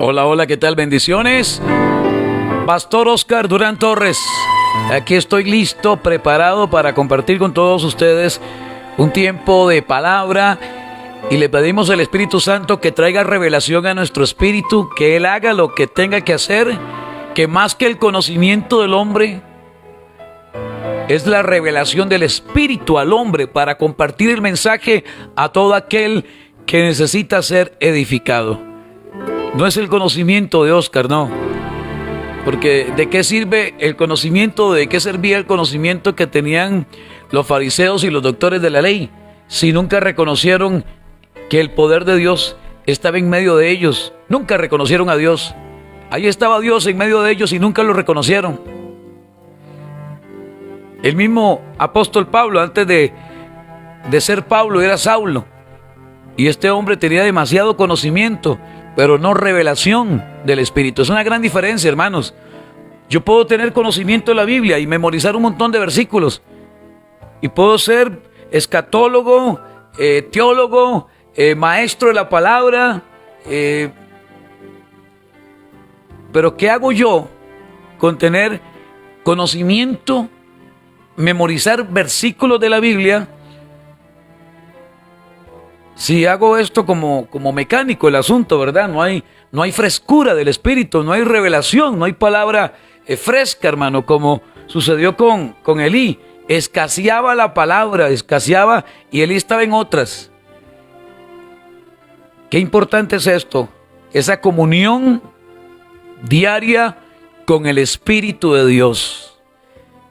Hola, hola, ¿qué tal? Bendiciones. Pastor Oscar Durán Torres. Aquí estoy listo, preparado para compartir con todos ustedes un tiempo de palabra. Y le pedimos al Espíritu Santo que traiga revelación a nuestro espíritu, que Él haga lo que tenga que hacer, que más que el conocimiento del hombre, es la revelación del Espíritu al hombre para compartir el mensaje a todo aquel que necesita ser edificado. No es el conocimiento de Oscar, no. Porque ¿de qué sirve el conocimiento? ¿De qué servía el conocimiento que tenían los fariseos y los doctores de la ley si nunca reconocieron que el poder de Dios estaba en medio de ellos? Nunca reconocieron a Dios. Ahí estaba Dios en medio de ellos y nunca lo reconocieron. El mismo apóstol Pablo, antes de ser Pablo, era Saulo. Y este hombre tenía demasiado conocimiento, pero no revelación del Espíritu. Es una gran diferencia, hermanos. Yo puedo tener conocimiento de la Biblia y memorizar un montón de versículos. Y puedo ser escatólogo, teólogo, maestro de la palabra. Pero ¿qué hago yo con tener conocimiento, memorizar versículos de la Biblia, si hago esto como mecánico el asunto, ¿verdad? No hay frescura del Espíritu, no hay revelación, no hay palabra fresca, hermano, como sucedió con Elí. Escaseaba la palabra, escaseaba, y Elí estaba en otras. Qué importante es esto, esa comunión diaria con el Espíritu de Dios.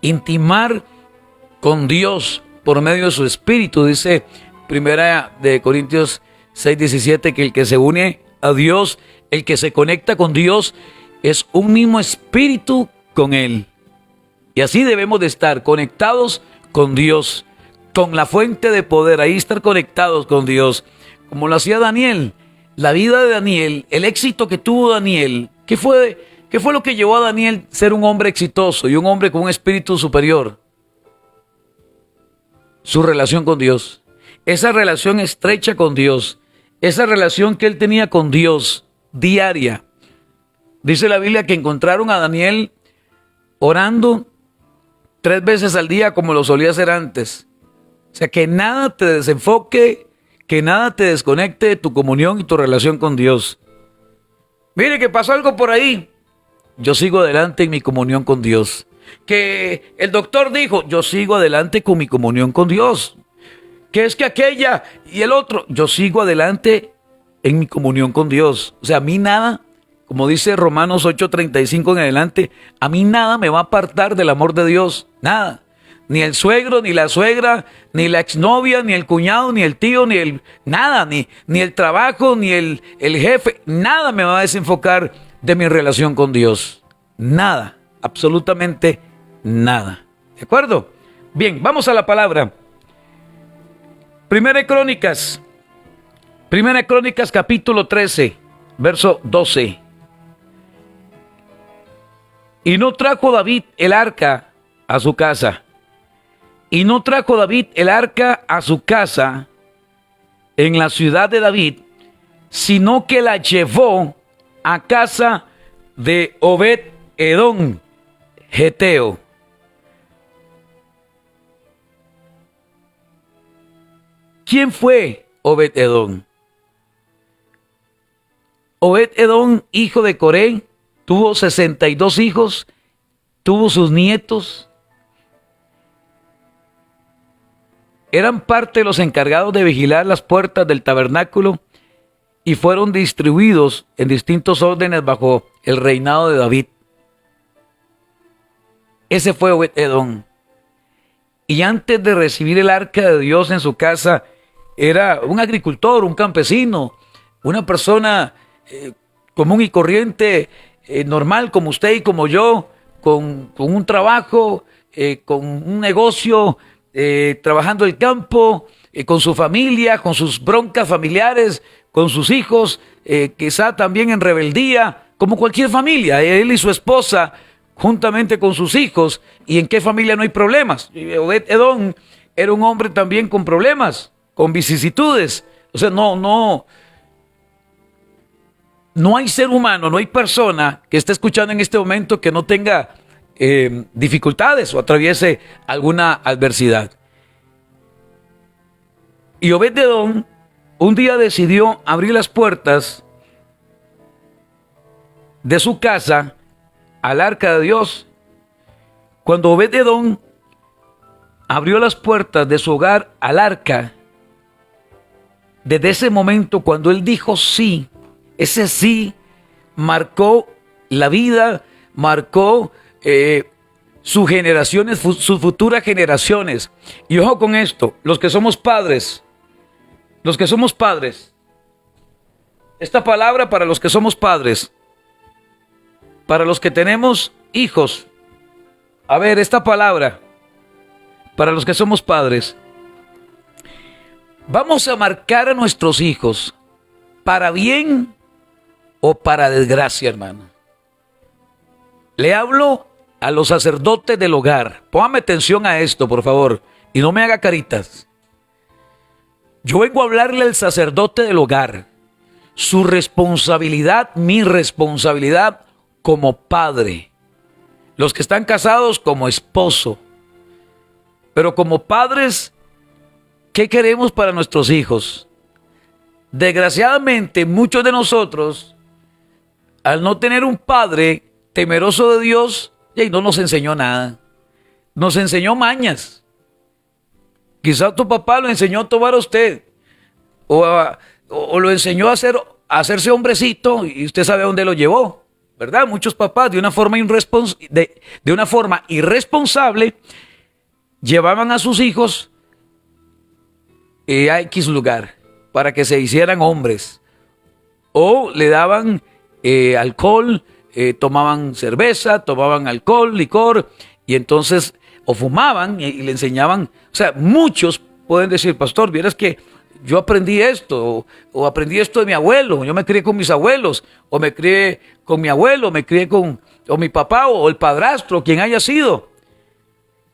Intimar con Dios por medio de su Espíritu. Dice Primera de Corintios 6:17 que el que se une a Dios, el que se conecta con Dios, es un mismo espíritu con Él. Y así debemos de estar conectados con Dios, con la fuente de poder, ahí estar conectados con Dios, como lo hacía Daniel. La vida de Daniel, el éxito que tuvo Daniel, ¿qué fue lo que llevó a Daniel a ser un hombre exitoso y un hombre con un espíritu superior? Su relación con Dios. Esa relación estrecha con Dios, esa relación que él tenía con Dios diaria. Dice la Biblia que encontraron a Daniel orando 3 veces al día como lo solía hacer antes. O sea, que nada te desenfoque, que nada te desconecte de tu comunión y tu relación con Dios. Mire que pasó algo por ahí. Yo sigo adelante en mi comunión con Dios. Que el doctor dijo, yo sigo adelante con mi comunión con Dios. Que es que aquella y el otro, yo sigo adelante en mi comunión con Dios. O sea, a mí nada, como dice Romanos 8:35 en adelante, a mí nada me va a apartar del amor de Dios. Nada. Ni el suegro, ni la suegra, ni la exnovia, ni el cuñado, ni el tío, nada, ni el trabajo, ni el jefe. Nada me va a desenfocar de mi relación con Dios. Nada, absolutamente nada. ¿De acuerdo? Bien, vamos a la palabra. Primera de Crónicas capítulo 13, verso 12. Y no trajo David el arca a su casa. Y no trajo David el arca a su casa en la ciudad de David, sino que la llevó a casa de Obed-Edom, Geteo. ¿Quién fue Obed-Edom? Obed-Edom, hijo de Coré, tuvo 62 hijos, tuvo sus nietos. Eran parte de los encargados de vigilar las puertas del tabernáculo y fueron distribuidos en distintos órdenes bajo el reinado de David. Ese fue Obed-Edom. Y antes de recibir el arca de Dios en su casa, era un agricultor, un campesino, una persona común y corriente, normal como usted y como yo, con un trabajo, con un negocio, trabajando el campo, con su familia, con sus broncas familiares, con sus hijos, quizá también en rebeldía, como cualquier familia, él y su esposa, juntamente con sus hijos. ¿Y en qué familia no hay problemas? Obed-Edom era un hombre también con problemas, con vicisitudes. O sea, no no hay ser humano, no hay persona que esté escuchando en este momento que no tenga dificultades o atraviese alguna adversidad. Y Obed-Edom un día decidió abrir las puertas de su casa al arca de Dios. Cuando Obed-Edom abrió las puertas de su hogar al arca, desde ese momento cuando él dijo sí, ese sí marcó la vida, marcó sus generaciones, sus futuras generaciones. Y ojo con esto, los que somos padres, esta palabra para los que somos padres, para los que tenemos hijos, a ver, esta palabra para los que somos padres, vamos a marcar a nuestros hijos para bien o para desgracia, hermano. Le hablo a los sacerdotes del hogar. Póngame atención a esto, por favor, y no me haga caritas. Yo vengo a hablarle al sacerdote del hogar. Su responsabilidad, mi responsabilidad como padre. Los que están casados como esposo. Pero como padres, ¿qué queremos para nuestros hijos? Desgraciadamente, muchos de nosotros, al no tener un padre temeroso de Dios, no nos enseñó nada. Nos enseñó mañas. Quizás tu papá lo enseñó a tomar a usted. O lo enseñó a hacerse hombrecito y usted sabe a dónde lo llevó. ¿Verdad? Muchos papás de una forma irresponsable llevaban a sus hijos a X lugar para que se hicieran hombres. O le daban alcohol, tomaban cerveza, tomaban alcohol, licor, y entonces o fumaban y le enseñaban. O sea, muchos pueden decir, pastor, vieras que yo aprendí esto, o aprendí esto de mi abuelo, yo me crié con mis abuelos, o me crié con mi abuelo, me crié con o mi papá, o el padrastro, quien haya sido.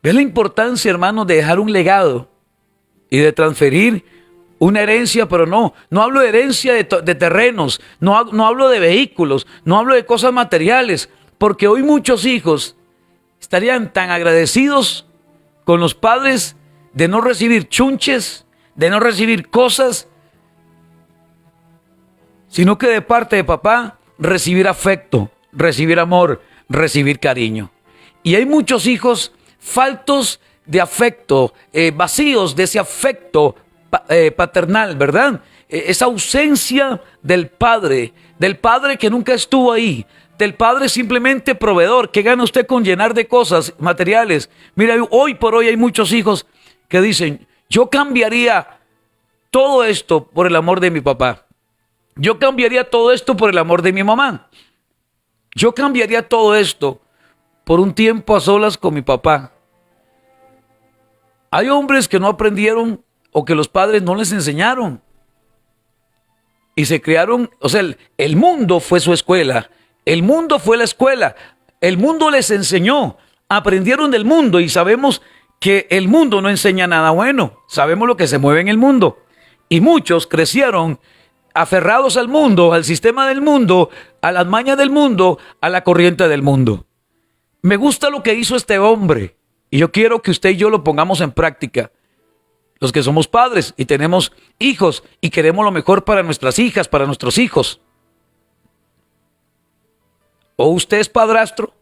¿Ves la importancia, hermano, de dejar un legado y de transferir una herencia? Pero no hablo de herencia de terrenos, no hablo de vehículos, no hablo de cosas materiales, porque hoy muchos hijos estarían tan agradecidos con los padres de no recibir chunches, de no recibir cosas, sino que de parte de papá recibir afecto, recibir amor, recibir cariño. Y hay muchos hijos faltos de afecto, vacíos de ese afecto paternal, ¿verdad? Esa ausencia del padre que nunca estuvo ahí, del padre simplemente proveedor. ¿Qué gana usted con llenar de cosas materiales? Mira, hoy por hoy hay muchos hijos que dicen, yo cambiaría todo esto por el amor de mi papá. Yo cambiaría todo esto por el amor de mi mamá. Yo cambiaría todo esto por un tiempo a solas con mi papá. Hay hombres que no aprendieron o que los padres no les enseñaron. Y se criaron, o sea, el mundo fue su escuela. El mundo fue la escuela. El mundo les enseñó. Aprendieron del mundo y sabemos que el mundo no enseña nada bueno. Sabemos lo que se mueve en el mundo. Y muchos crecieron aferrados al mundo, al sistema del mundo, a las mañas del mundo, a la corriente del mundo. Me gusta lo que hizo este hombre y yo quiero que usted y yo lo pongamos en práctica. Los que somos padres y tenemos hijos y queremos lo mejor para nuestras hijas, para nuestros hijos. ¿O usted es padrastro?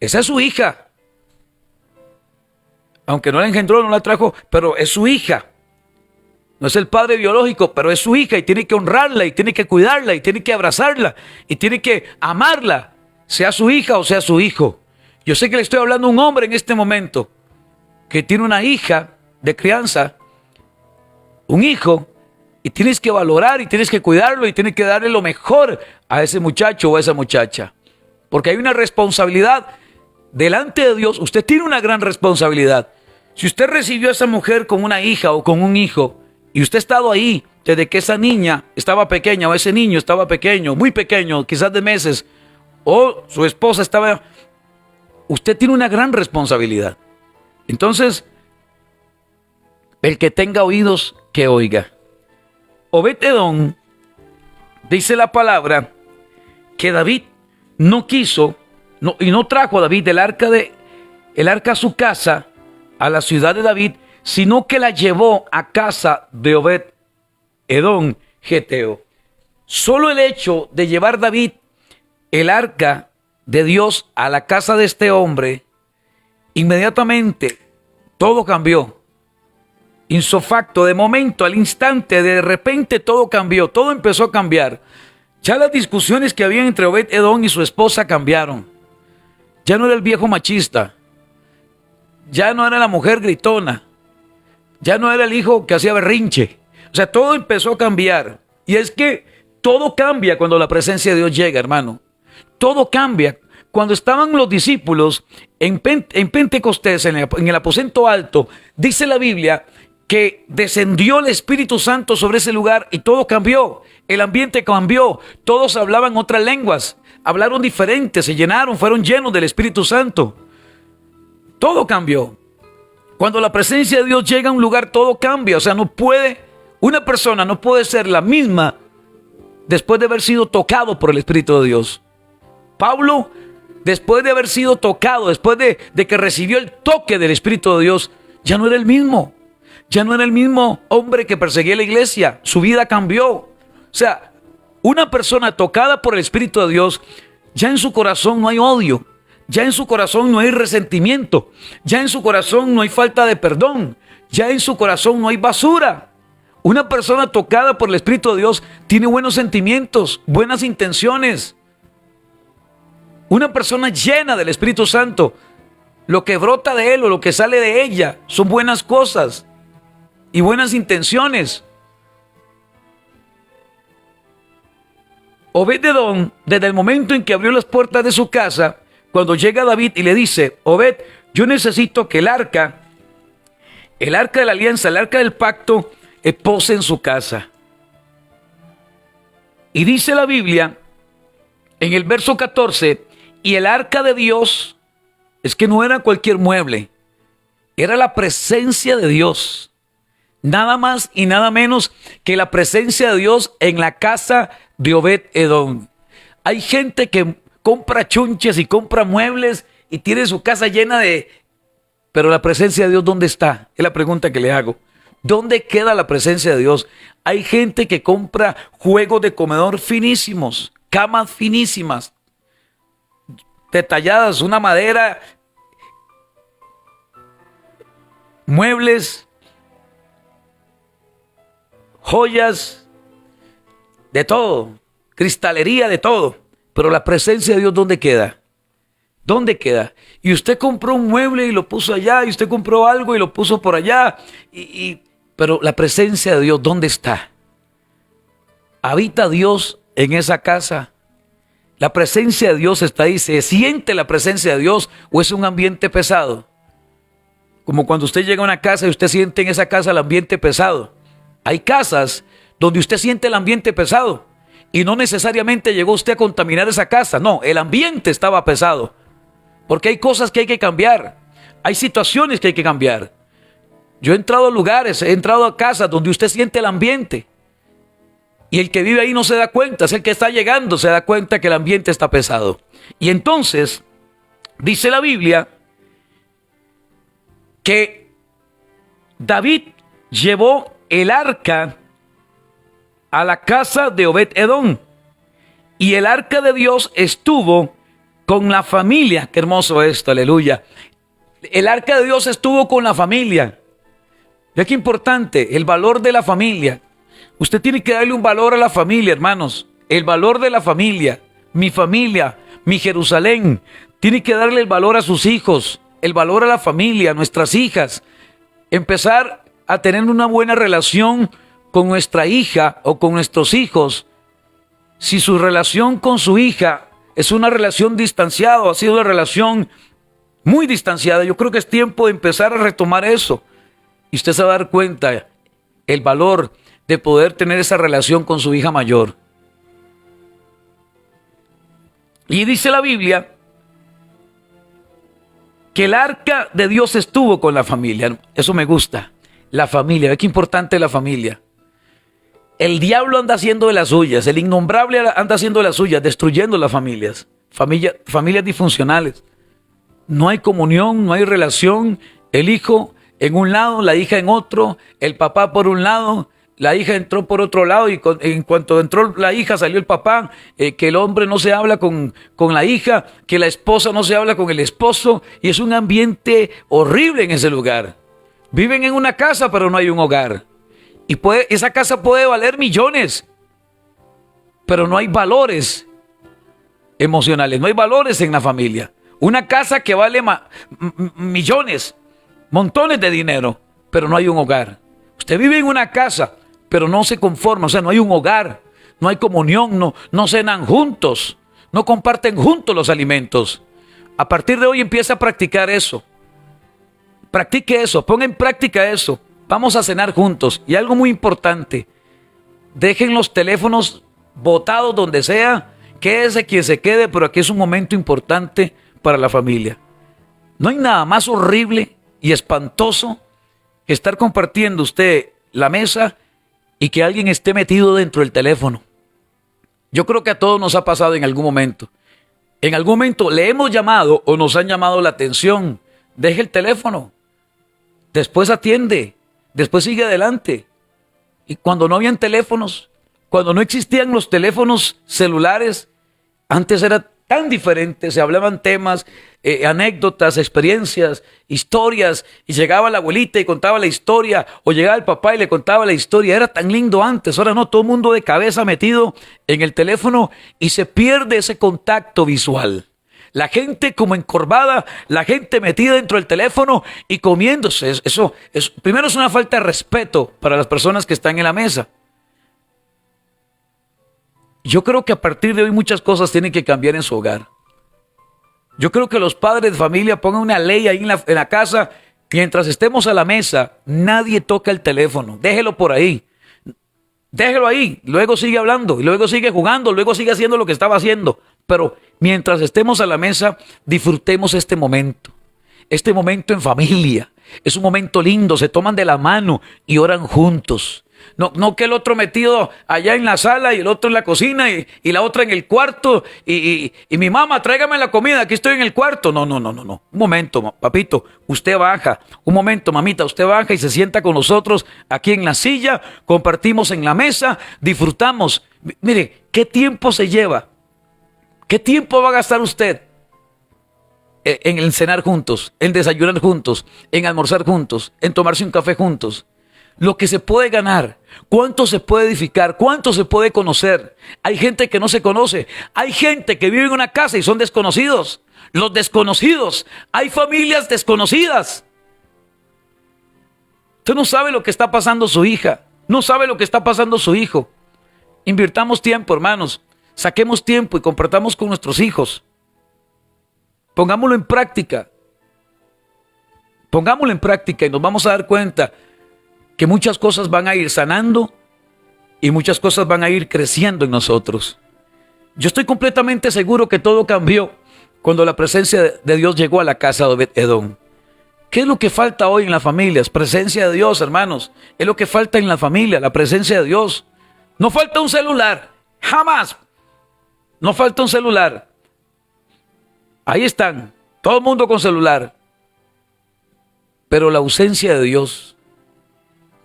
Esa es su hija. Aunque no la engendró, no la trajo, pero es su hija. No es el padre biológico, pero es su hija y tiene que honrarla y tiene que cuidarla y tiene que abrazarla y tiene que amarla, sea su hija o sea su hijo. Yo sé que le estoy hablando a un hombre en este momento que tiene una hija de crianza, un hijo, y tienes que valorar y tienes que cuidarlo y tienes que darle lo mejor a ese muchacho o a esa muchacha. Porque hay una responsabilidad delante de Dios. Usted tiene una gran responsabilidad. Si usted recibió a esa mujer con una hija o con un hijo y usted ha estado ahí desde que esa niña estaba pequeña o ese niño estaba pequeño, muy pequeño, quizás de meses, o su esposa estaba... Usted tiene una gran responsabilidad. Entonces, el que tenga oídos, que oiga. Obed-Edom dice la palabra que David no quiso y no trajo a David el arca a su casa, a la ciudad de David, sino que la llevó a casa de Obed Edom Geteo. Solo el hecho de llevar David el arca de Dios a la casa de este hombre, inmediatamente todo cambió. Ipso facto, de momento, al instante, de repente todo cambió, todo empezó a cambiar. Ya las discusiones que había entre Obed Edom y su esposa cambiaron. Ya no era el viejo machista, ya no era la mujer gritona, ya no era el hijo que hacía berrinche. O sea, todo empezó a cambiar. Y es que todo cambia cuando la presencia de Dios llega, hermano. Todo cambia. Cuando estaban los discípulos en Pentecostés, en el aposento alto, dice la Biblia que descendió el Espíritu Santo sobre ese lugar y todo cambió. El ambiente cambió. Todos hablaban otras lenguas, hablaron diferente, se llenaron, fueron llenos del Espíritu Santo. Todo cambió. Cuando la presencia de Dios llega a un lugar, todo cambia. O sea, una persona no puede ser la misma después de haber sido tocado por el Espíritu de Dios. Pablo, después de haber sido tocado, después de que recibió el toque del Espíritu de Dios, ya no era el mismo. Ya no era el mismo hombre que perseguía la iglesia. Su vida cambió. O sea, una persona tocada por el Espíritu de Dios, ya en su corazón no hay odio. Ya en su corazón no hay resentimiento. Ya en su corazón no hay falta de perdón. Ya en su corazón no hay basura. Una persona tocada por el Espíritu de Dios tiene buenos sentimientos, buenas intenciones. Una persona llena del Espíritu Santo, lo que brota de él o lo que sale de ella son buenas cosas y buenas intenciones. Obed-Edom, desde el momento en que abrió las puertas de su casa, cuando llega David y le dice: Obed, yo necesito que el arca de la alianza, el arca del pacto, pose en su casa. Y dice la Biblia en el verso 14, y el arca de Dios, es que no era cualquier mueble, era la presencia de Dios. Nada más y nada menos que la presencia de Dios en la casa de Obed-Edom. Hay gente que compra chunches y compra muebles y tiene su casa llena de... Pero la presencia de Dios, ¿dónde está? Es la pregunta que le hago. ¿Dónde queda la presencia de Dios? Hay gente que compra juegos de comedor finísimos, camas finísimas, detalladas, una madera, muebles, joyas, de todo, cristalería, de todo. Pero la presencia de Dios, ¿dónde queda? ¿Dónde queda? Y usted compró un mueble y lo puso allá, y usted compró algo y lo puso por allá, pero la presencia de Dios, ¿dónde está? ¿Habita Dios en esa casa? ¿La presencia de Dios está ahí? ¿Se siente la presencia de Dios o es un ambiente pesado? Como cuando usted llega a una casa y usted siente en esa casa el ambiente pesado. Hay casas donde usted siente el ambiente pesado y no necesariamente llegó usted a contaminar esa casa. No, el ambiente estaba pesado. Porque hay cosas que hay que cambiar. Hay situaciones que hay que cambiar. Yo he entrado a lugares, he entrado a casas donde usted siente el ambiente. Y el que vive ahí no se da cuenta, es el que está llegando, se da cuenta que el ambiente está pesado. Y entonces, dice la Biblia, que David llevó el arca a la casa de Obed-Edom. Y el arca de Dios estuvo con la familia. Qué hermoso esto, aleluya. El arca de Dios estuvo con la familia. Ve qué importante, el valor de la familia. Usted tiene que darle un valor a la familia, hermanos. El valor de la familia, mi Jerusalén. Tiene que darle el valor a sus hijos, el valor a la familia, a nuestras hijas. Empezar a tener una buena relación con nuestra hija o con nuestros hijos. Si su relación con su hija es una relación distanciada o ha sido una relación muy distanciada, yo creo que es tiempo de empezar a retomar eso. Y usted se va a dar cuenta el valor de poder tener esa relación con su hija mayor. Y dice la Biblia que el arca de Dios estuvo con la familia. Eso me gusta. La familia, ve qué importante es la familia. El diablo anda haciendo de las suyas, el innombrable anda haciendo de las suyas, destruyendo las familias, familias disfuncionales. No hay comunión, no hay relación, el hijo en un lado, la hija en otro, el papá por un lado, la hija entró por otro lado y en cuanto entró la hija salió el papá, que el hombre no se habla con la hija, que la esposa no se habla con el esposo, y es un ambiente horrible en ese lugar. Viven en una casa pero no hay un hogar. Y esa casa puede valer millones, pero no hay valores emocionales, no hay valores en la familia. Una casa que vale millones, montones de dinero, pero no hay un hogar. Usted vive en una casa, pero no se conforma, o sea, no hay un hogar, no hay comunión, no cenan juntos, no comparten juntos los alimentos. A partir de hoy empieza a practicar eso. Practique eso, ponga en práctica eso. Vamos a cenar juntos. Y algo muy importante, dejen los teléfonos botados donde sea, quédese quien se quede, pero aquí es un momento importante para la familia. No hay nada más horrible y espantoso que estar compartiendo usted la mesa y que alguien esté metido dentro del teléfono. Yo creo que a todos nos ha pasado en algún momento. En algún momento le hemos llamado o nos han llamado la atención. Deje el teléfono. Después atiende. Después sigue adelante. Y cuando no habían teléfonos, cuando no existían los teléfonos celulares, antes era tan diferente, se hablaban temas, anécdotas, experiencias, historias, y llegaba la abuelita y contaba la historia, o llegaba el papá y le contaba la historia. Era tan lindo antes. Ahora no, todo el mundo de cabeza metido en el teléfono y se pierde ese contacto visual. La gente como encorvada, la gente metida dentro del teléfono y comiéndose. Eso primero es una falta de respeto para las personas que están en la mesa. Yo creo que a partir de hoy muchas cosas tienen que cambiar en su hogar. Yo creo que los padres de familia pongan una ley ahí en la casa. Mientras estemos a la mesa, nadie toca el teléfono. Déjelo por ahí. Déjelo ahí. Luego sigue hablando. Y luego sigue jugando. Luego sigue haciendo lo que estaba haciendo. Pero mientras estemos a la mesa, disfrutemos este momento. Este momento en familia. Es un momento lindo. Se toman de la mano y oran juntos. No que el otro metido allá en la sala y el otro en la cocina y la otra en el cuarto y mi mamá, tráigame la comida, aquí estoy en el cuarto. No. Un momento, papito, usted baja. Un momento, mamita, usted baja y se sienta con nosotros aquí en la silla, compartimos en la mesa, disfrutamos. Mire, ¿qué tiempo se lleva? ¿Qué tiempo va a gastar usted en el cenar juntos, en desayunar juntos, en almorzar juntos, en tomarse un café juntos? Lo que se puede ganar, cuánto se puede edificar, cuánto se puede conocer. Hay gente que no se conoce, hay gente que vive en una casa y son desconocidos. Los desconocidos, hay familias desconocidas. Usted no sabe lo que está pasando su hija, no sabe lo que está pasando su hijo. Invirtamos tiempo, hermanos, saquemos tiempo y compartamos con nuestros hijos. Pongámoslo en práctica. Pongámoslo en práctica y nos vamos a dar cuenta que muchas cosas van a ir sanando y muchas cosas van a ir creciendo en nosotros. Yo estoy completamente seguro que todo cambió cuando la presencia de Dios llegó a la casa de Obed-Edom. ¿Qué es lo que falta hoy en las familias? Presencia de Dios, hermanos. Es lo que falta en la familia, la presencia de Dios. No falta un celular, jamás. No falta un celular. Ahí están, todo el mundo con celular. Pero la ausencia de Dios.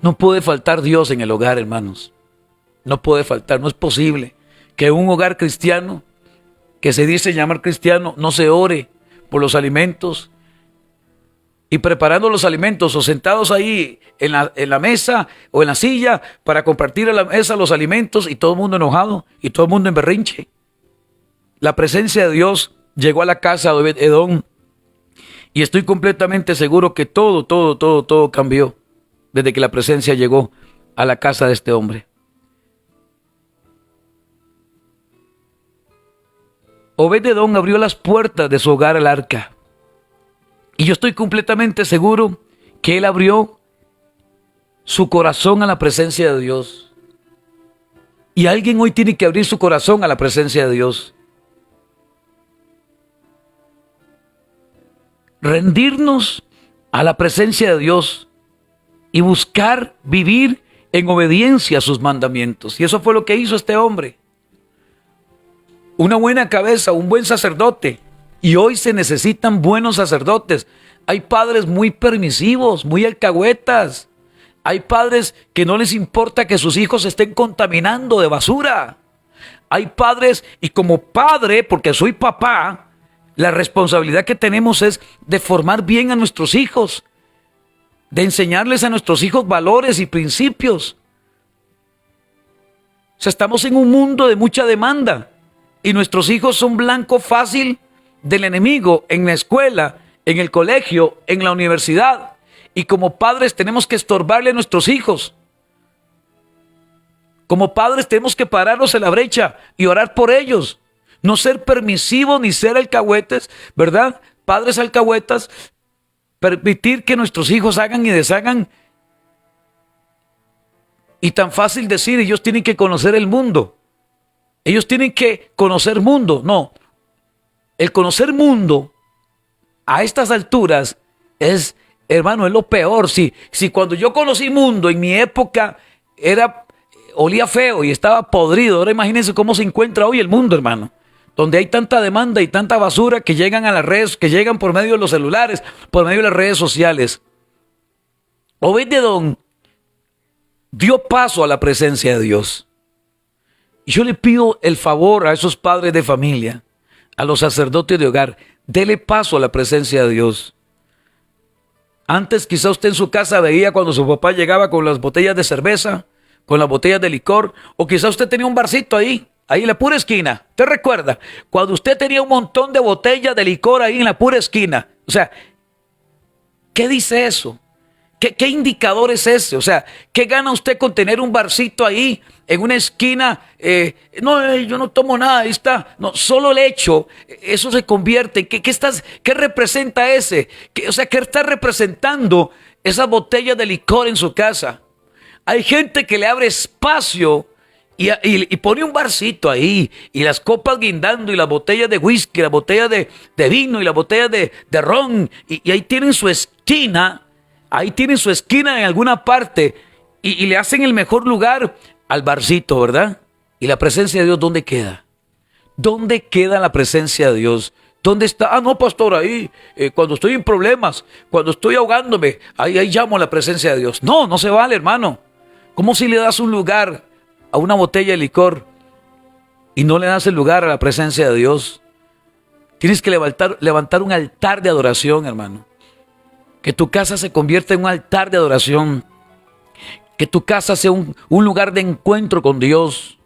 No puede faltar Dios en el hogar, hermanos. No puede faltar, no es posible que un hogar cristiano, que se dice llamar cristiano, no se ore por los alimentos y preparando los alimentos o sentados ahí en la mesa o en la silla para compartir a la mesa los alimentos y todo el mundo enojado y todo el mundo en berrinche. La presencia de Dios llegó a la casa de Obed-Edom y estoy completamente seguro que todo cambió desde que la presencia llegó a la casa de este hombre. Obed-Edom abrió las puertas de su hogar al arca. Y yo estoy completamente seguro que él abrió su corazón a la presencia de Dios. Y alguien hoy tiene que abrir su corazón a la presencia de Dios. Rendirnos a la presencia de Dios y buscar vivir en obediencia a sus mandamientos. Y eso fue lo que hizo este hombre. Una buena cabeza, un buen sacerdote. Y hoy se necesitan buenos sacerdotes. Hay padres muy permisivos, muy alcahuetas. Hay padres que no les importa que sus hijos se estén contaminando de basura. Hay padres, y como padre, porque soy papá, la responsabilidad que tenemos es de formar bien a nuestros hijos, de enseñarles a nuestros hijos valores y principios. O sea, estamos en un mundo de mucha demanda y nuestros hijos son blanco fácil del enemigo en la escuela, en el colegio, en la universidad. Y como padres tenemos que estorbarle a nuestros hijos. Como padres tenemos que pararnos en la brecha y orar por ellos. No ser permisivos ni ser alcahuetes, ¿verdad? Padres alcahuetas, permitir que nuestros hijos hagan y deshagan. Y tan fácil decir, ellos tienen que conocer el mundo. Ellos tienen que conocer mundo. No, el conocer mundo a estas alturas es, hermano, es lo peor. Si cuando yo conocí mundo en mi época olía feo y estaba podrido, ahora imagínense cómo se encuentra hoy el mundo, hermano. Donde hay tanta demanda y tanta basura que llegan a las redes, que llegan por medio de los celulares, por medio de las redes sociales. Obed-Edom dio paso a la presencia de Dios. Y yo le pido el favor a esos padres de familia, a los sacerdotes de hogar, dele paso a la presencia de Dios. Antes quizá usted en su casa veía cuando su papá llegaba con las botellas de cerveza, con las botellas de licor, o quizá usted tenía un barcito ahí en la pura esquina. ¿Usted recuerda? Cuando usted tenía un montón de botellas de licor ahí en la pura esquina. O sea, ¿qué dice eso? ¿Qué indicador es ese? O sea, ¿qué gana usted con tener un barcito ahí en una esquina? No, yo no tomo nada, ahí está. No, solo el hecho, eso se convierte. ¿Qué representa ese? ¿Qué está representando esa botella de licor en su casa? Hay gente que le abre espacio y pone un barcito ahí, y las copas guindando, y las botellas de whisky, las botellas de vino, y las botellas de ron, y ahí tienen su esquina. Ahí tienen su esquina en alguna parte y le hacen el mejor lugar al barcito, ¿verdad? ¿Y la presencia de Dios dónde queda? ¿Dónde queda la presencia de Dios? ¿Dónde está? Ah, no, pastor, ahí, cuando estoy en problemas, cuando estoy ahogándome, ahí llamo a la presencia de Dios. No, no se vale, hermano. ¿Cómo si le das un lugar a una botella de licor y no le das el lugar a la presencia de Dios? Tienes que levantar un altar de adoración, hermano. Que tu casa se convierta en un altar de adoración. Que tu casa sea un lugar de encuentro con Dios.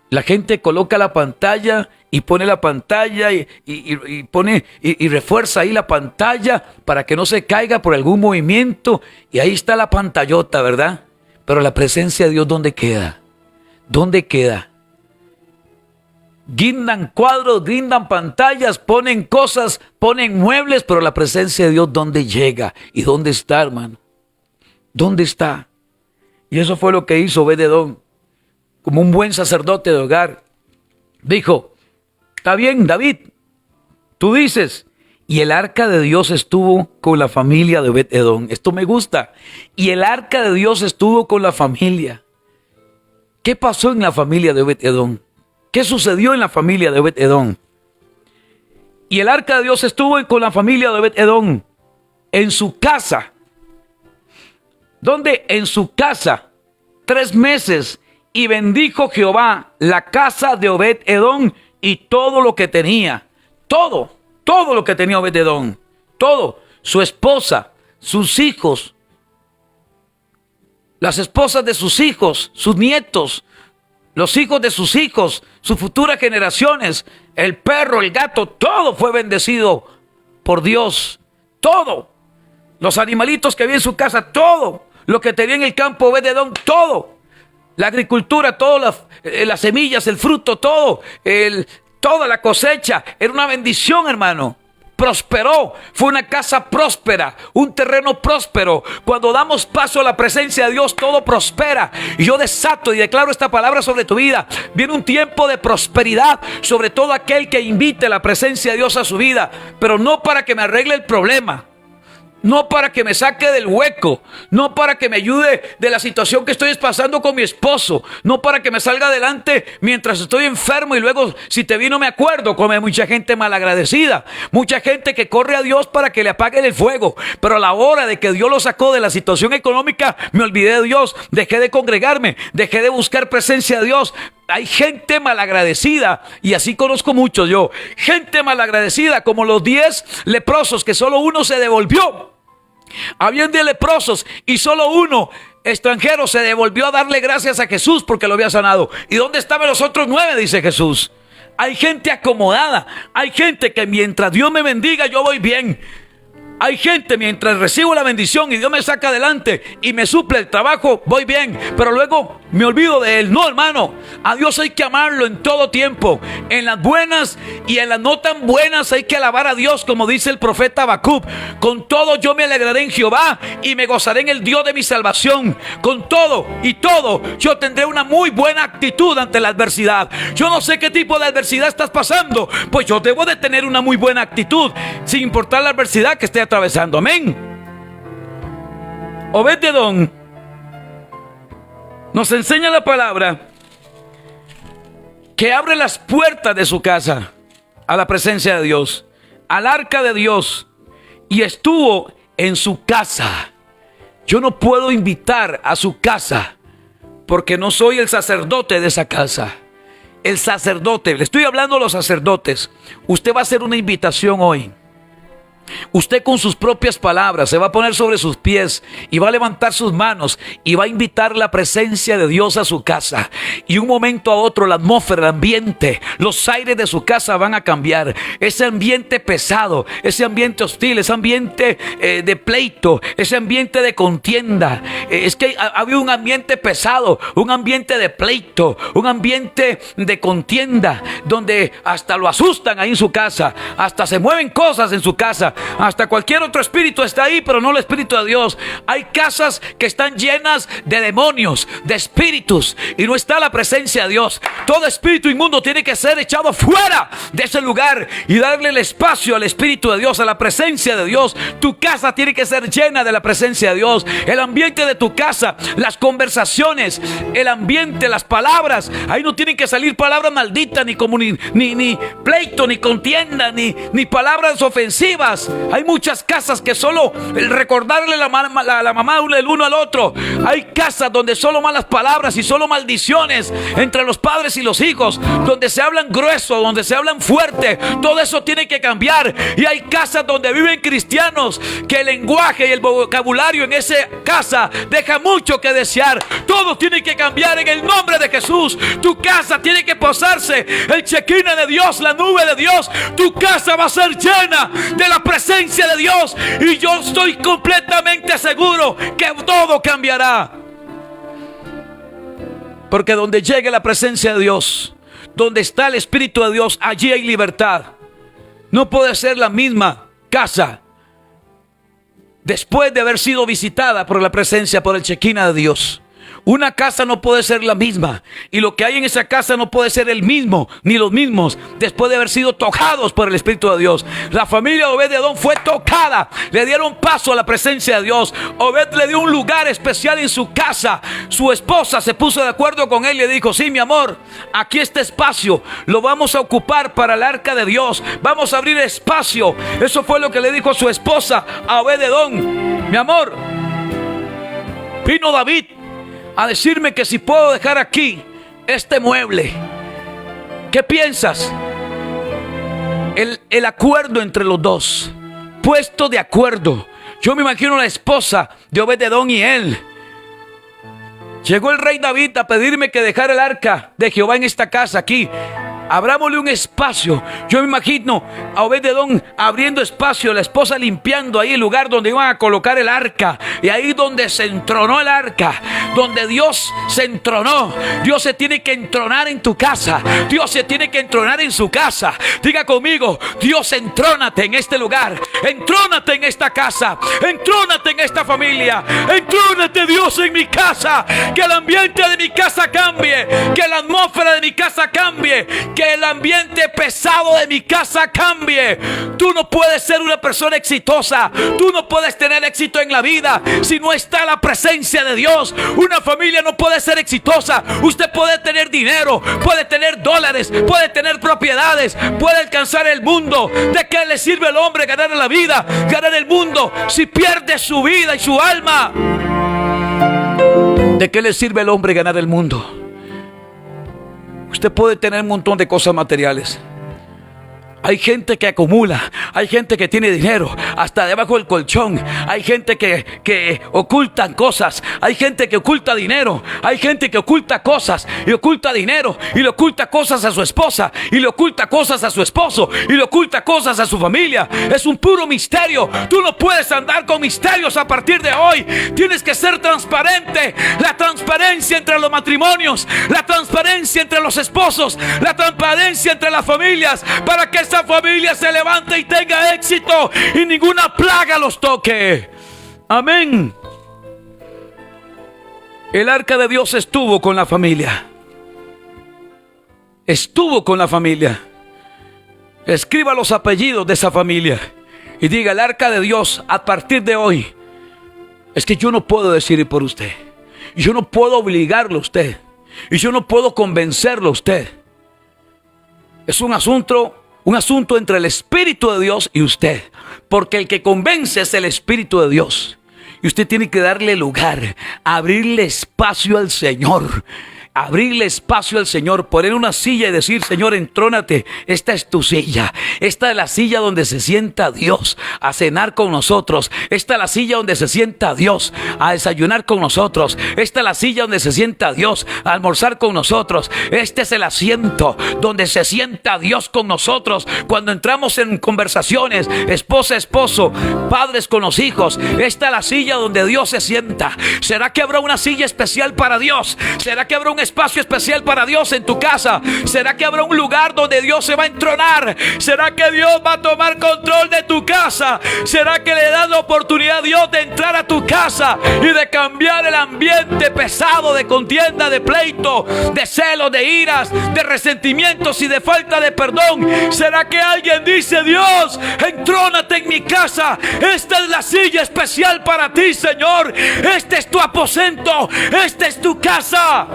La gente coloca la pantalla y pone la pantalla y refuerza ahí la pantalla para que no se caiga por algún movimiento. Y ahí está la pantallota, ¿verdad? Pero la presencia de Dios, ¿dónde queda? ¿Dónde queda? Guindan cuadros, guindan pantallas, ponen cosas, ponen muebles, pero la presencia de Dios, ¿dónde llega? ¿Y dónde está, hermano? ¿Dónde está? Y eso fue lo que hizo Obed-Edom, como un buen sacerdote de hogar. Dijo, está bien, David, tú dices, y el arca de Dios estuvo con la familia de Obed-Edom. Esto me gusta. Y el arca de Dios estuvo con la familia. ¿Qué pasó en la familia de Obed-Edom? ¿Qué sucedió en la familia de Obed-Edom? Y el arca de Dios estuvo con la familia de Obed-Edom en su casa. ¿Dónde? En su casa. 3 meses. Y bendijo Jehová la casa de Obed-Edom y todo lo que tenía. Todo lo que tenía Obed-Edom. Todo. Su esposa, sus hijos, las esposas de sus hijos, sus nietos, los hijos de sus hijos, sus futuras generaciones, el perro, el gato, todo fue bendecido por Dios. Todo. Los animalitos que había en su casa, todo. Lo que tenía en el campo Obed-Edom, todo. La agricultura, todas las semillas, el fruto, todo. Toda la cosecha. Era una bendición, hermano. Prosperó, fue una casa próspera, un terreno próspero. Cuando damos paso a la presencia de Dios, todo prospera. Y yo desato y declaro esta palabra sobre tu vida. Viene un tiempo de prosperidad sobre todo aquel que invite la presencia de Dios a su vida, pero no para que me arregle el problema, no para que me saque del hueco, no para que me ayude de la situación que estoy pasando con mi esposo, no para que me salga adelante mientras estoy enfermo y luego si te vi no me acuerdo, como hay mucha gente malagradecida, mucha gente que corre a Dios para que le apaguen el fuego, pero a la hora de que Dios lo sacó de la situación económica, me olvidé de Dios, dejé de congregarme, dejé de buscar presencia de Dios. Hay gente malagradecida, y así conozco muchos yo, gente malagradecida como los 10 leprosos que solo uno se devolvió. Habían 10 leprosos y solo uno extranjero se devolvió a darle gracias a Jesús porque lo había sanado. ¿Y dónde estaban los otros 9? Dice Jesús. Hay gente acomodada, hay gente que mientras Dios me bendiga yo voy bien. Hay gente mientras recibo la bendición y Dios me saca adelante y me suple el trabajo, voy bien, pero luego me olvido de Él. No, hermano, a Dios hay que amarlo en todo tiempo. En las buenas y en las no tan buenas hay que alabar a Dios, como dice el profeta Habacuc. Con todo yo me alegraré en Jehová y me gozaré en el Dios de mi salvación. Con todo y todo yo tendré una muy buena actitud ante la adversidad. Yo no sé qué tipo de adversidad estás pasando, pues yo debo de tener una muy buena actitud sin importar la adversidad que esté atravesando. Amén. Obed-edom nos enseña la palabra que abre las puertas de su casa a la presencia de Dios, al arca de Dios, y estuvo en su casa. Yo no puedo invitar a su casa porque no soy el sacerdote de esa casa. El sacerdote, le estoy hablando a los sacerdotes. Usted va a hacer una invitación hoy. Usted con sus propias palabras se va a poner sobre sus pies y va a levantar sus manos y va a invitar la presencia de Dios a su casa. Y un momento a otro la atmósfera, el ambiente, los aires de su casa van a cambiar. Ese ambiente pesado, ese ambiente hostil, ese ambiente de pleito, ese ambiente de contienda. Es que había un ambiente pesado, un ambiente de pleito, un ambiente de contienda, donde hasta lo asustan ahí en su casa, hasta se mueven cosas en su casa. Hasta cualquier otro espíritu está ahí, pero no el espíritu de Dios. Hay casas que están llenas de demonios, de espíritus, y no está la presencia de Dios. Todo espíritu inmundo tiene que ser echado fuera de ese lugar y darle el espacio al espíritu de Dios, a la presencia de Dios. Tu casa tiene que ser llena de la presencia de Dios. El ambiente de tu casa, las conversaciones, el ambiente, las palabras. Ahí no tienen que salir palabras malditas, ni pleito, ni contienda, ni palabras ofensivas. Hay muchas casas que solo el recordarle la mamá el uno al otro. Hay casas donde solo malas palabras y solo maldiciones entre los padres y los hijos, donde se hablan grueso, donde se hablan fuerte. Todo eso tiene que cambiar. Y hay casas donde viven cristianos que el lenguaje y el vocabulario en esa casa deja mucho que desear. Todo tiene que cambiar en el nombre de Jesús. Tu casa tiene que posarse el Shekinah de Dios, la nube de Dios. Tu casa va a ser llena de la presencia de Dios, y yo estoy completamente seguro que todo cambiará, porque donde llegue la presencia de Dios, donde está el Espíritu de Dios, allí hay libertad. No puede ser la misma casa después de haber sido visitada por la presencia, por el Shekinah de Dios. Una casa no puede ser la misma, y lo que hay en esa casa no puede ser el mismo, ni los mismos, después de haber sido tocados por el Espíritu de Dios. La familia de Obed-edom fue tocada, le dieron paso a la presencia de Dios. Obed le dio un lugar especial en su casa. Su esposa se puso de acuerdo con él y le dijo: sí, mi amor, aquí este espacio lo vamos a ocupar para el arca de Dios, vamos a abrir espacio. Eso fue lo que le dijo su esposa a Obed-edom. Mi amor, vino David a decirme que si puedo dejar aquí este mueble. ¿Qué piensas? El acuerdo entre los dos, puesto de acuerdo. Yo me imagino a la esposa de Obed-edom y él. Llegó el rey David a pedirme que dejara el arca de Jehová en esta casa aquí. Abrámosle un espacio. Yo me imagino a Obed-edom abriendo espacio, la esposa limpiando ahí el lugar donde iban a colocar el arca, y ahí donde se entronó el arca, donde Dios se entronó. Dios se tiene que entronar en tu casa. Dios se tiene que entronar en su casa. Diga conmigo: Dios, entrónate en este lugar, entrónate en esta casa, entrónate en esta familia, entrónate, Dios, en mi casa. Que el ambiente de mi casa cambie, que la atmósfera de mi casa cambie, que ambiente pesado de mi casa cambie. Tú no puedes ser una persona exitosa. Tú no puedes tener éxito en la vida si no está la presencia de Dios. Una familia no puede ser exitosa. Usted puede tener dinero, puede tener dólares, puede tener propiedades, puede alcanzar el mundo. ¿De qué le sirve al hombre ganar la vida, ganar el mundo, si pierde su vida y su alma? ¿De qué le sirve al hombre ganar el mundo? Usted puede tener un montón de cosas materiales. Hay gente que acumula, hay gente que tiene dinero hasta debajo del colchón, hay gente que ocultan cosas, hay gente que oculta dinero, hay gente que oculta cosas y oculta dinero y le oculta cosas a su esposa y le oculta cosas a su esposo y le oculta cosas a su familia. Es un puro misterio. Tú no puedes andar con misterios a partir de hoy. Tienes que ser transparente. La transparencia entre los matrimonios, la transparencia entre los esposos, la transparencia entre las familias, para que esa familia se levante y tenga éxito y ninguna plaga los toque. Amén. El arca de Dios estuvo con la familia. Estuvo con la familia. Escriba los apellidos de esa familia y diga: el arca de Dios a partir de hoy. Es que yo no puedo decidir por usted, yo no puedo obligarlo a usted, y yo no puedo convencerlo a usted. Es un asunto entre el Espíritu de Dios y usted, porque el que convence es el Espíritu de Dios. Y usted tiene que darle lugar, abrirle espacio al Señor. Abrirle espacio al Señor, poner una silla y decir: Señor, entrónate, esta es tu silla. Esta es la silla donde se sienta Dios a cenar con nosotros. Esta es la silla donde se sienta Dios a desayunar con nosotros. Esta es la silla donde se sienta Dios a almorzar con nosotros. Este es el asiento donde se sienta Dios con nosotros cuando entramos en conversaciones, esposa, esposo, padres con los hijos. Esta es la silla donde Dios se sienta. ¿Será que habrá una silla especial para Dios? ¿Será que habrá un espacio especial para Dios en tu casa? ¿Será que habrá un lugar donde Dios se va a entronar? ¿Será que Dios va a tomar control de tu casa? ¿Será que le das la oportunidad a Dios de entrar a tu casa y de cambiar el ambiente pesado de contienda, de pleito, de celos, de iras, de resentimientos y de falta de perdón? ¿Será que alguien dice: Dios, entrónate en mi casa? Esta es la silla especial para ti, Señor. Este es tu aposento, esta es tu casa.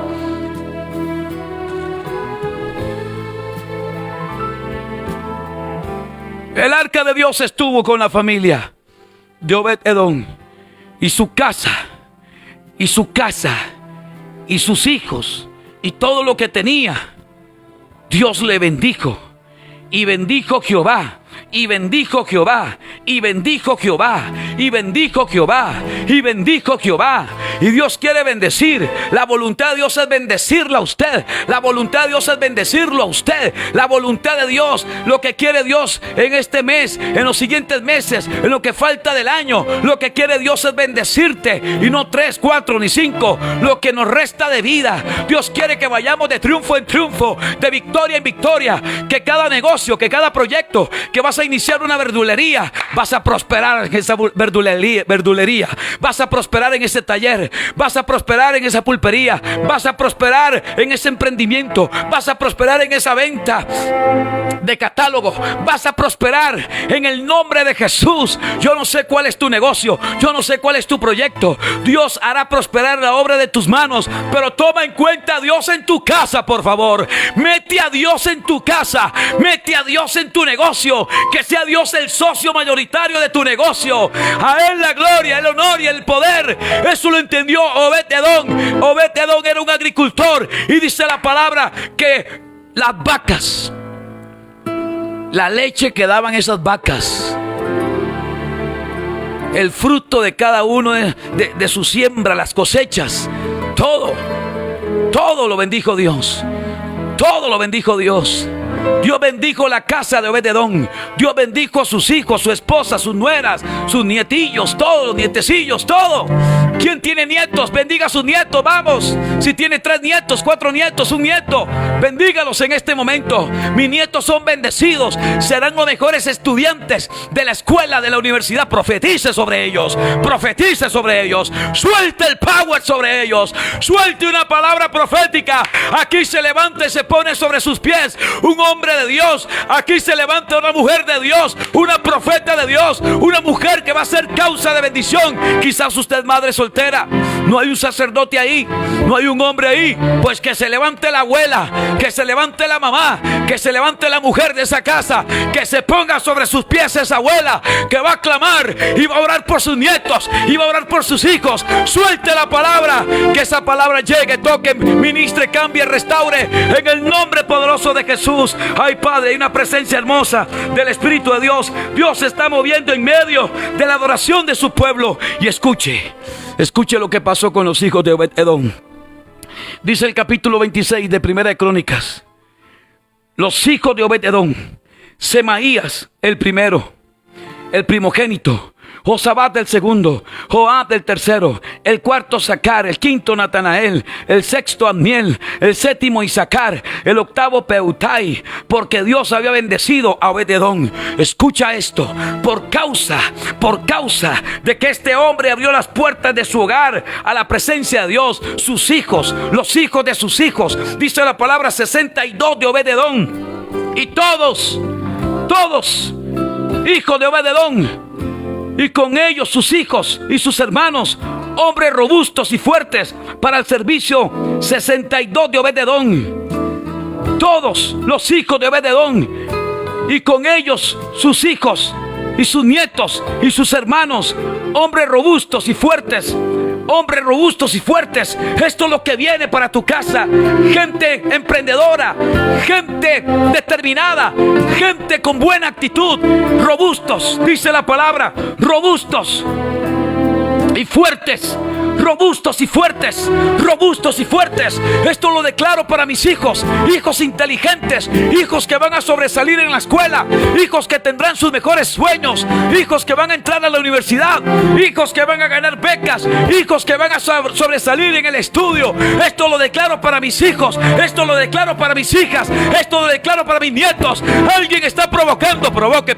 El arca de Dios estuvo con la familia de Obed-Edom y su casa, y sus hijos, y todo lo que tenía. Dios le bendijo, y bendijo Jehová. Y bendijo Jehová, y bendijo Jehová, y bendijo Jehová, y bendijo Jehová. Y Dios quiere bendecir. La voluntad de Dios es bendecirla a usted. La voluntad de Dios es bendecirlo a usted. La voluntad de Dios, lo que quiere Dios en este mes, en los siguientes meses, en lo que falta del año, lo que quiere Dios es bendecirte. Y no 3, 4 ni 5, lo que nos resta de vida. Dios quiere que vayamos de triunfo en triunfo, de victoria en victoria. Que cada negocio, que cada proyecto, que vas a iniciar una verdulería, vas a prosperar en esa verdulería, vas a prosperar en ese taller, vas a prosperar en esa pulpería, vas a prosperar en ese emprendimiento, vas a prosperar en esa venta de catálogo, vas a prosperar en el nombre de Jesús. Yo no sé cuál es tu negocio, yo no sé cuál es tu proyecto. Dios hará prosperar la obra de tus manos, pero toma en cuenta a Dios en tu casa, por favor. Mete a Dios en tu casa, mete a Dios en tu negocio. Que sea Dios el socio mayoritario de tu negocio. A Él la gloria, el honor y el poder. Eso lo entendió Obed-Edom. Obed-Edom era un agricultor. Y dice la palabra que las vacas, la leche que daban esas vacas, el fruto de cada uno de su siembra, las cosechas, todo lo bendijo Dios. Todo lo bendijo Dios. Dios bendijo la casa de Obed-Edom. Dios bendijo a sus hijos, su esposa, sus nueras, sus nietillos, todos los nietecillos, todo. ¿Quién tiene nietos? Bendiga a sus nietos, vamos. Si tiene 3 nietos, 4 nietos, un nieto, bendígalos en este momento. Mis nietos son bendecidos, serán los mejores estudiantes de la escuela, de la universidad. Profetice sobre ellos, profetice sobre ellos. Suelte el power sobre ellos. Suelte una palabra profética. Aquí se levanta y se pone sobre sus pies un un hombre de Dios, aquí se levanta una mujer de Dios, una profeta de Dios, una mujer que va a ser causa de bendición. Quizás usted es madre soltera, no hay un sacerdote ahí, no hay un hombre ahí, pues que se levante la abuela, que se levante la mamá, que se levante la mujer de esa casa, que se ponga sobre sus pies esa abuela, que va a clamar y va a orar por sus nietos y va a orar por sus hijos. Suelte la palabra, que esa palabra llegue, toque, ministre, cambie, restaure en el nombre poderoso de Jesús. Ay, Padre, hay una presencia hermosa del Espíritu de Dios. Dios se está moviendo en medio de la adoración de su pueblo. Y escuche lo que pasó con los hijos de Obed-Edom. Dice el capítulo 26 de Primera de Crónicas: los hijos de Obed-Edom, Semaías el primero, el primogénito; Josabad el segundo, Joab el tercero, el cuarto Sacar, el quinto Natanael, el sexto Admiel, el séptimo Isacar, el octavo Peutai, porque Dios había bendecido a Obed-Edom. Escucha esto: por causa de que este hombre abrió las puertas de su hogar a la presencia de Dios, sus hijos, los hijos de sus hijos, dice la palabra, 62 de Obed-Edom, y todos hijos de Obed-Edom, y con ellos sus hijos y sus hermanos, hombres robustos y fuertes para el servicio, 62 de Obed-Edom. Todos los hijos de Obed-Edom, y con ellos sus hijos y sus nietos y sus hermanos, hombres robustos y fuertes. Hombres robustos y fuertes. Esto es lo que viene para tu casa. Gente emprendedora, gente determinada, gente con buena actitud. Robustos, dice la palabra, robustos y fuertes. Robustos y fuertes, robustos y fuertes. Esto lo declaro para mis hijos, hijos inteligentes, hijos que van a sobresalir en la escuela, hijos que tendrán sus mejores sueños, hijos que van a entrar a la universidad, hijos que van a ganar becas, hijos que van a sobresalir en el estudio. Esto lo declaro para mis hijos, esto lo declaro para mis hijas, esto lo declaro para mis nietos. Alguien está provocando, provoque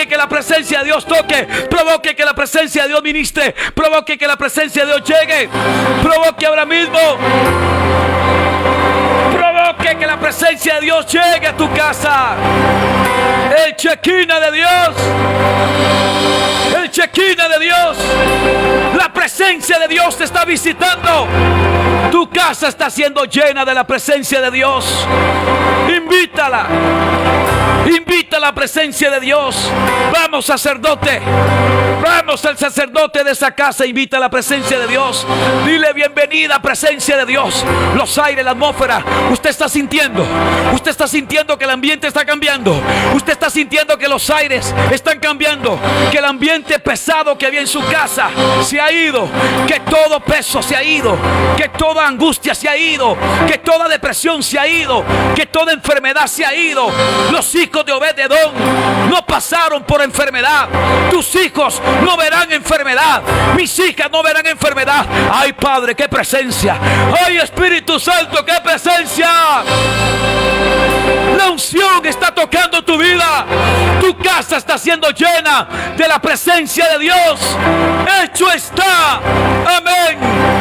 que la presencia de Dios toque, provoque que la presencia de Dios ministre, provoque que la presencia de Dios llegue, provoque ahora mismo, provoque que la presencia de Dios llegue a tu casa. El Shekinah de Dios, el Shekinah de Dios, la presencia de Dios te está visitando. Tu casa está siendo llena de la presencia de Dios. Invítala. Invita a la presencia de Dios. Vamos, sacerdote. Vamos, el sacerdote de esa casa. Invita a la presencia de Dios. Dile: bienvenida, presencia de Dios. Los aires, la atmósfera. Usted está sintiendo que el ambiente está cambiando. Usted está sintiendo que los aires están cambiando, que el ambiente pesado que había en su casa se ha ido, que todo peso se ha ido, que toda angustia se ha ido, que toda depresión se ha ido, que toda enfermedad se ha ido. Los hijos de Obed-Edom no pasaron por enfermedad. Tus hijos no verán enfermedad. Mis hijas no verán enfermedad. Ay, Padre, qué presencia. Ay, Espíritu Santo, qué presencia. La unción está tocando tu vida. Tu casa está siendo llena de la presencia de Dios. Hecho está. Amén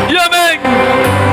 y amén.